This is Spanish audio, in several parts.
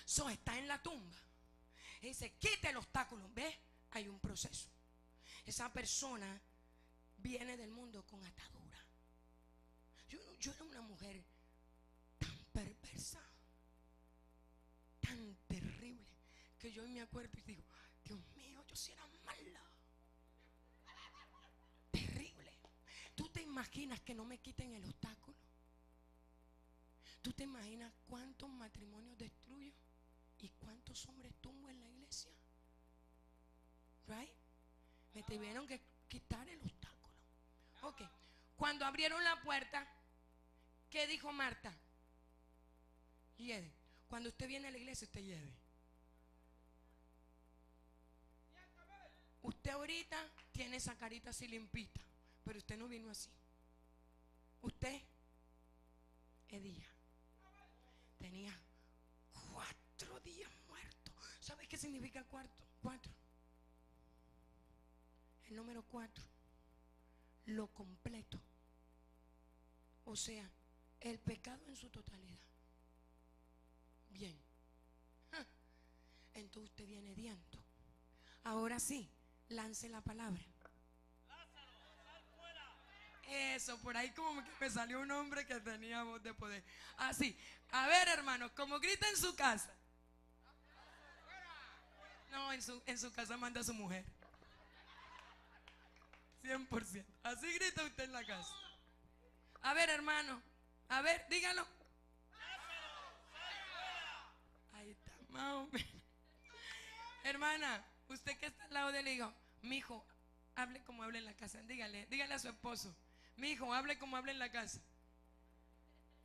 So, está en la tumba. Y dice, quita el obstáculo. ¿Ves? Hay un proceso. Esa persona viene del mundo con atadura. Yo era una mujer tan perversa, tan terrible, que yo me acuerdo y digo, Dios mío, yo sí era mala, terrible. ¿Tú te imaginas que no me quiten el obstáculo? ¿Tú te imaginas cuántos matrimonios destruyo y cuántos hombres tumbo en la iglesia? Right? Me tuvieron que quitar el obstáculo. Ok. Cuando abrieron la puerta, ¿qué dijo Marta? Lleve. Cuando usted viene a la iglesia, usted lleve. Usted ahorita tiene esa carita así limpita, pero usted no vino así. Usted, Edía, tenía 4 días muerto. ¿Sabe qué significa 4? El número 4, lo completo. O sea, el pecado en su totalidad. Bien. Entonces usted viene hediondo. Ahora sí, lance la palabra. Eso, por ahí como que me salió un hombre que tenía voz de poder. Así. A ver, hermanos, como grita en su casa. No, en su casa manda a su mujer. 100%. Así grita usted en la casa. A ver, hermano. A ver, dígalo. Ahí está, más o menos. Hermana, usted que está al lado de él, digo, mi hijo, hable como hable en la casa. Dígale a su esposo, mi hijo, hable como hable en la casa.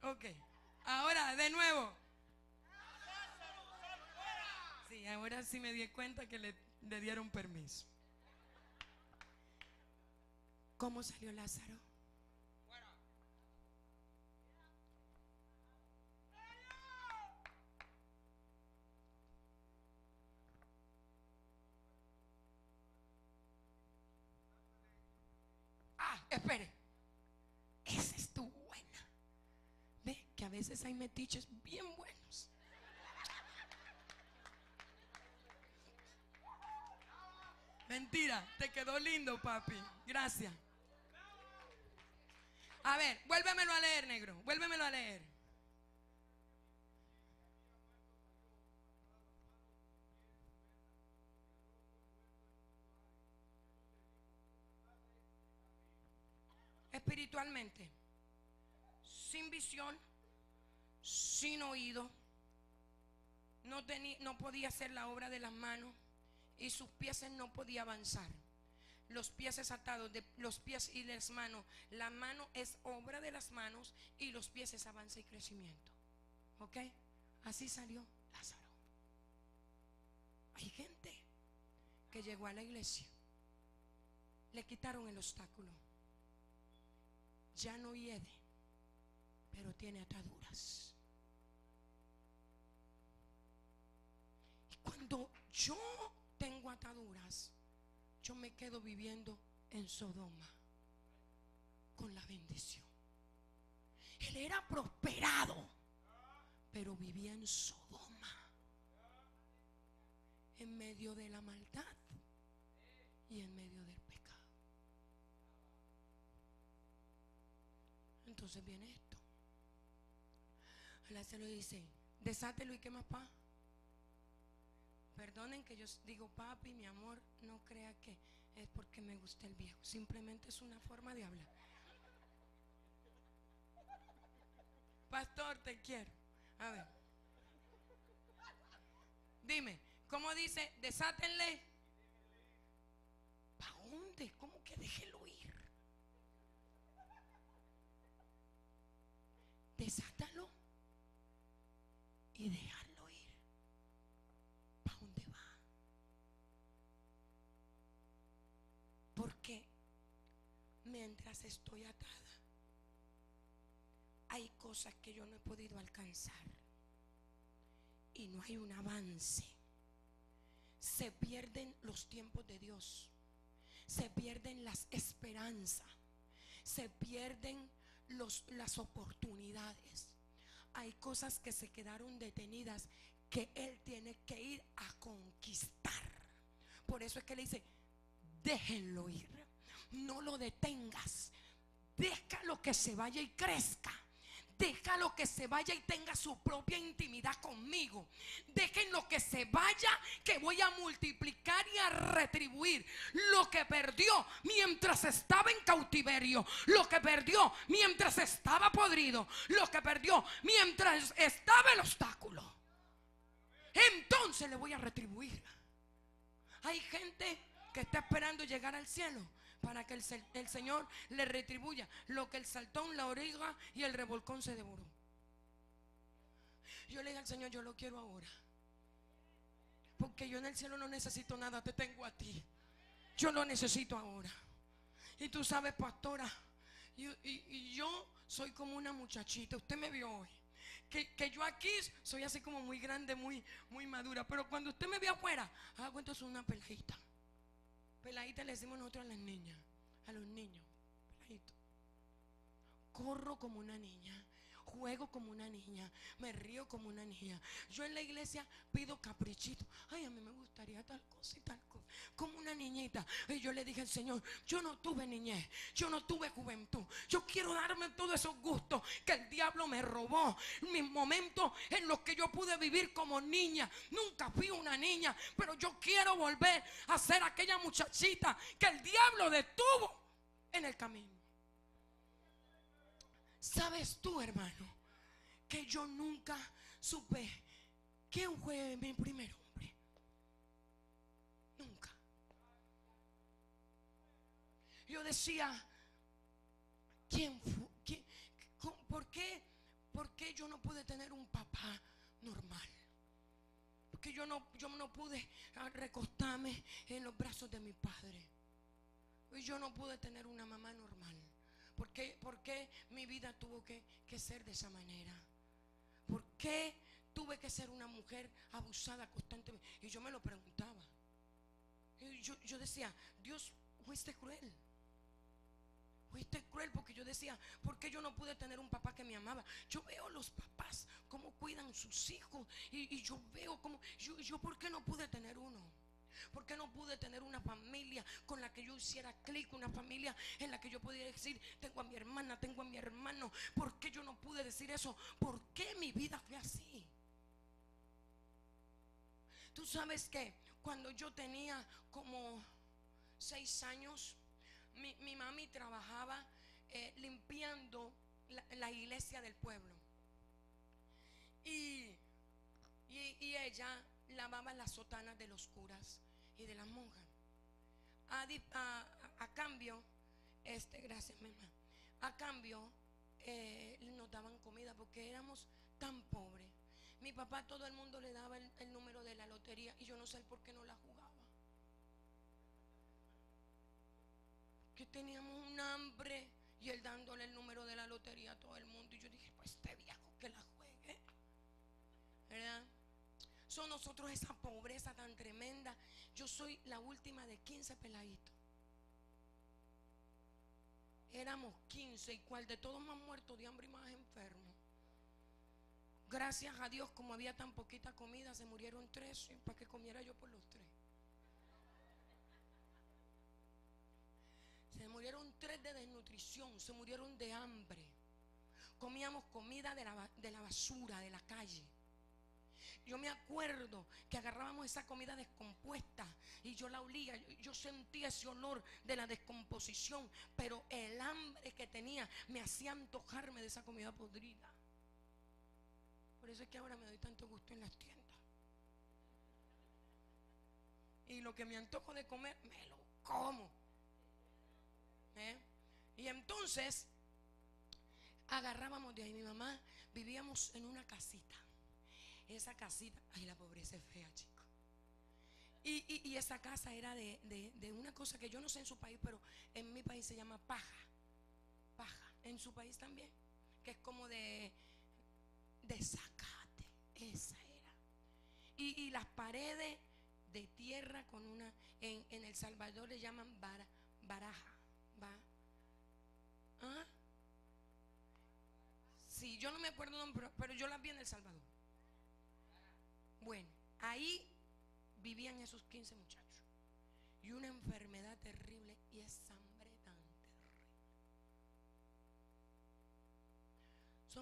Ok. Ahora, de nuevo. Sí, ahora sí me di cuenta que le dieron permiso. ¿Cómo salió Lázaro? Ah, espere. Esa estuvo buena. Ve que a veces hay metiches bien buenos. Mentira, te quedó lindo, papi. Gracias. A ver, vuélvemelo a leer, negro. Vuélvemelo a leer. Espiritualmente, sin visión, sin oído, no podía hacer la obra de las manos y sus pies no podía avanzar. Los pies es atados, de los pies y las manos. La mano es obra de las manos y los pies es avance y crecimiento. ¿Ok? Así salió Lázaro. Hay gente que llegó a la iglesia, le quitaron el obstáculo, ya no hiede, pero tiene ataduras. Y cuando yo tengo ataduras, yo me quedo viviendo en Sodoma con la bendición. Él era prosperado, pero vivía en Sodoma, en medio de la maldad y en medio del pecado. Entonces viene esto. Lázaro dice, desátelo y qué más, pa. Perdonen que yo digo papi, mi amor, no crea que es porque me gusta el viejo, simplemente es una forma de hablar. Pastor, te quiero. A ver, dime, ¿cómo dice? Desátenle. ¿Para dónde? ¿Cómo que déjelo ir? Desátalo y dejarlo ir. ¿Para dónde va? Porque mientras estoy atada, hay cosas que yo no he podido alcanzar y no hay un avance. Se pierden los tiempos de Dios, se pierden las esperanzas, se pierden las oportunidades. Hay cosas que se quedaron detenidas que él tiene que ir a conquistar. Por eso es que le dice: déjenlo ir, no lo detengas, déjalo que se vaya y crezca. Déjalo que se vaya y tenga su propia intimidad conmigo. Déjenlo que se vaya, que voy a multiplicar y a retribuir lo que perdió mientras estaba en cautiverio, lo que perdió mientras estaba podrido, lo que perdió mientras estaba el obstáculo. Entonces le voy a retribuir. Hay gente que está esperando llegar al cielo para que el Señor le retribuya lo que el saltón, la oruga y el revolcón se devoró. Yo le dije al Señor: yo lo quiero ahora, porque yo en el cielo no necesito nada, te tengo a ti. Yo lo necesito ahora. Y tú sabes, pastora, y yo soy como una muchachita. Usted me vio hoy, que yo aquí soy así como muy grande, muy madura. Pero cuando usted me ve afuera, haga cuenta, soy una peladita. Peladita le decimos nosotros a las niñas, a los niños, peladito. Corro como una niña, juego como una niña, me río como una niña. Yo en la iglesia pido caprichito. Ay, a mí me gustaría tal cosa y tal cosa, como una niñita. Y yo le dije al Señor: yo no tuve niñez, yo no tuve juventud. Yo quiero darme todos esos gustos que el diablo me robó. Mis momentos en los que yo pude vivir como niña. Nunca fui una niña, pero yo quiero volver a ser aquella muchachita que el diablo detuvo en el camino. ¿Sabes tú, hermano, que yo nunca supe quién fue mi primer hombre? Nunca. Yo decía: ¿quién fue? ¿Por qué yo no pude tener un papá normal? Porque yo no pude recostarme en los brazos de mi padre. Y yo no pude tener una mamá normal. ¿Por qué mi vida tuvo que ser de esa manera? ¿Por qué tuve que ser una mujer abusada constantemente? Y yo me lo preguntaba. Y yo decía: Dios, fuiste cruel. Fuiste cruel, porque yo decía: ¿por qué yo no pude tener un papá que me amaba? Yo veo los papás cómo cuidan sus hijos, y yo veo cómo yo ¿por qué no pude tener uno? ¿Por qué no pude tener una familia con la que yo hiciera clic? Una familia en la que yo pudiera decir: tengo a mi hermana, tengo a mi hermano. ¿Por qué yo no pude decir eso? ¿Por qué mi vida fue así? Tú sabes que cuando yo tenía como 6 años, mi mami trabajaba limpiando la iglesia del pueblo. Y ella lavaba las sotanas de los curas y de las monjas. A cambio, gracias, mamá. A cambio, nos daban comida porque éramos tan pobres. Mi papá, todo el mundo le daba el número de la lotería, y yo no sé por qué no la jugaba. Que teníamos un hambre, y él dándole el número de la lotería a todo el mundo. Y yo dije: pues este viejo que la juegue, ¿verdad? Son nosotros esa pobreza tan tremenda. Yo soy la última de 15 peladitos. Éramos 15, y cual de todos más muertos de hambre y más enfermos. Gracias a Dios, como había tan poquita comida, se murieron 3 para que comiera yo por los 3. Se murieron 3 de desnutrición, se murieron de hambre. Comíamos comida de la basura, de la calle. Yo me acuerdo que agarrábamos esa comida descompuesta y yo la olía, yo sentía ese olor de la descomposición, pero el hambre que tenía me hacía antojarme de esa comida podrida. Por eso es que ahora me doy tanto gusto en las tiendas. Y lo que me antojo de comer, me lo como. Y entonces agarrábamos de ahí. Mi mamá, vivíamos en una casita. Esa casita, ay, la pobreza es fea, chicos. Y esa casa era de una cosa que yo no sé en su país, pero en mi país se llama paja. Paja, en su país también, que es como de zacate. Esa era. Y las paredes de tierra con una, en El Salvador le llaman baraja. ¿Ah? Sí, yo no me acuerdo el nombre, pero yo las vi en El Salvador. Bueno, ahí vivían esos 15 muchachos. Y una enfermedad terrible y esa hambre tan terrible.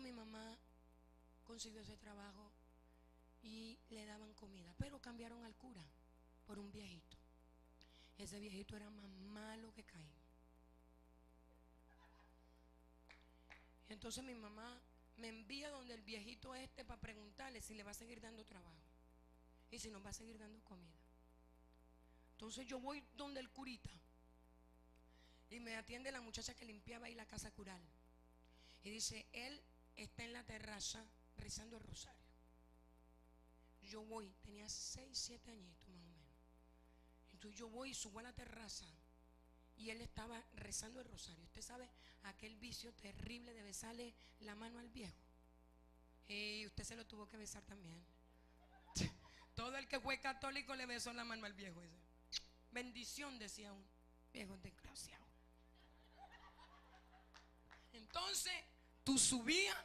Mi mamá consiguió ese trabajo y le daban comida, pero cambiaron al cura por un viejito. Ese viejito era más malo que Caín. Entonces mi mamá me envía donde el viejito este para preguntarle si le va a seguir dando trabajo y si nos va a seguir dando comida. Entonces yo voy donde el curita y me atiende la muchacha que limpiaba ahí la casa cural y dice: él está en la terraza rezando el rosario. Yo voy, tenía 6, 7 añitos más o menos. Entonces yo voy y subo a la terraza y él estaba rezando el rosario. Usted sabe aquel vicio terrible de besarle la mano al viejo, y usted se lo tuvo que besar también. Todo el que fue católico le besó la mano al viejo ese. Bendición, decía un viejo desgraciado. Entonces tú subías,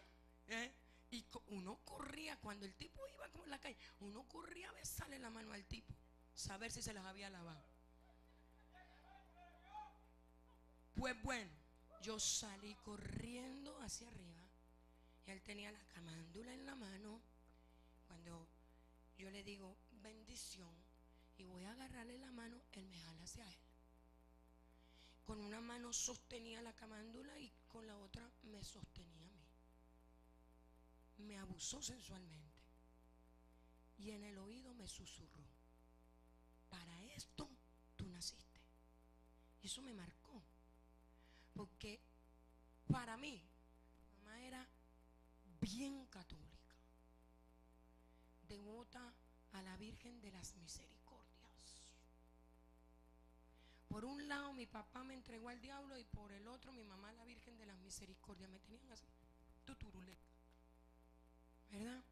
y uno corría. Cuando el tipo iba como en la calle, uno corría a besarle la mano al tipo, saber si se las había lavado. Pues bueno, yo salí corriendo hacia arriba y él tenía la camándula en la mano. Cuando yo le digo bendición y voy a agarrarle la mano, él me jala hacia él. Con una mano sostenía la camándula y con la otra me sostenía a mí. Me abusó sensualmente y en el oído me susurró: para esto tú naciste. Y eso me marcó, porque para mí mamá era bien católica, devota a la Virgen de las Misericordias. Por un lado mi papá me entregó al diablo y por el otro mi mamá a la Virgen de las Misericordias. Me tenían así, tuturuleta, ¿verdad?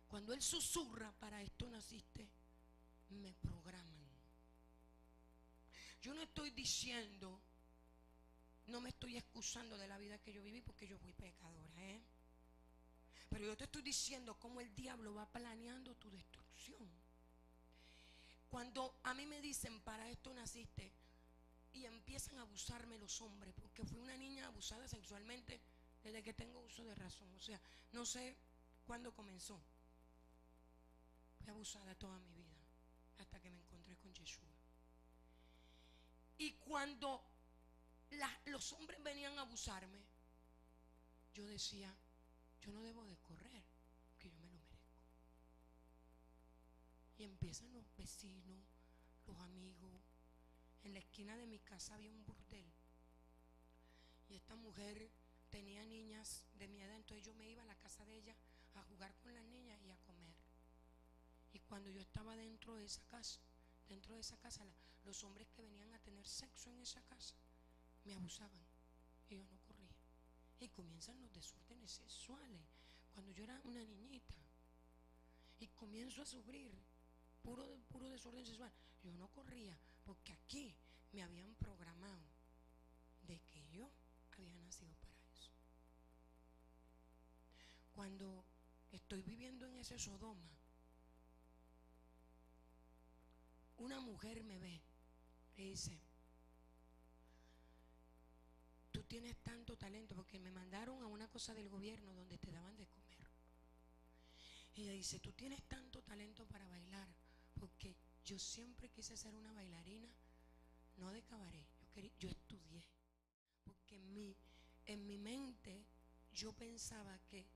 Cuando él susurra: para esto naciste, me programan. Yo no estoy diciendo, no me estoy excusando de la vida que yo viví, porque yo fui pecadora, pero yo te estoy diciendo cómo el diablo va planeando tu destrucción. Cuando a mí me dicen: para esto naciste, y empiezan a abusarme los hombres, porque fui una niña abusada sexualmente desde que tengo uso de razón. O sea, no sé cuándo comenzó. Fui abusada toda mi vida hasta que me encontré con Yeshua. Y cuando los hombres venían a abusarme, yo decía: yo no debo de correr, porque yo me lo merezco. Y empiezan los vecinos, los amigos. En la esquina de mi casa había un burdel y esta mujer tenía niñas de mi edad. Entonces yo me iba a la casa de ella a jugar con las niñas y a comer. Y cuando yo estaba dentro de esa casa, los hombres que venían a tener sexo en esa casa me abusaban y yo no corría. Y comienzan los desórdenes sexuales cuando yo era una niñita y comienzo a sufrir puro desorden sexual. Yo no corría, porque aquí me habían programado de que yo había nacido para eso. Cuando estoy viviendo en ese Sodoma, una mujer me ve y dice: tú tienes tanto talento, porque me mandaron a una cosa del gobierno donde te daban de comer. Y ella dice: tú tienes tanto talento para bailar, porque yo siempre quise ser una bailarina, no de cabaret. Yo estudié, porque en mi mente yo pensaba que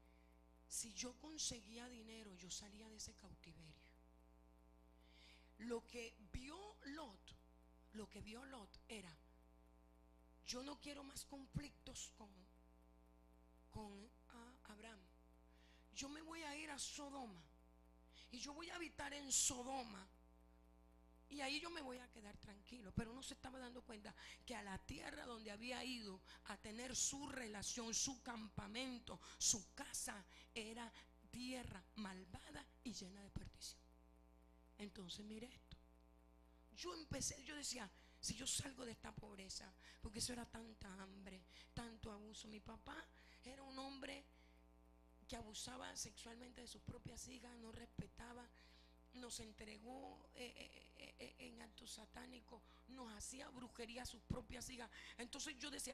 si yo conseguía dinero, yo salía de ese cautiverio. Lo que vio Lot era: yo no quiero más conflictos con Abraham. Yo me voy a ir a Sodoma y yo voy a habitar en Sodoma, y ahí yo me voy a quedar tranquilo. Pero no se estaba dando cuenta que a la tierra donde había ido a tener su relación, su campamento, su casa, era tierra malvada y llena de perdición. Entonces mire esto, yo decía: si yo salgo de esta pobreza, porque eso era tanta hambre, tanto abuso. Mi papá era un hombre que abusaba sexualmente de sus propias hijas, no respetaba, nos entregó en actos satánicos, nos hacía brujería a sus propias hijas. Entonces yo decía,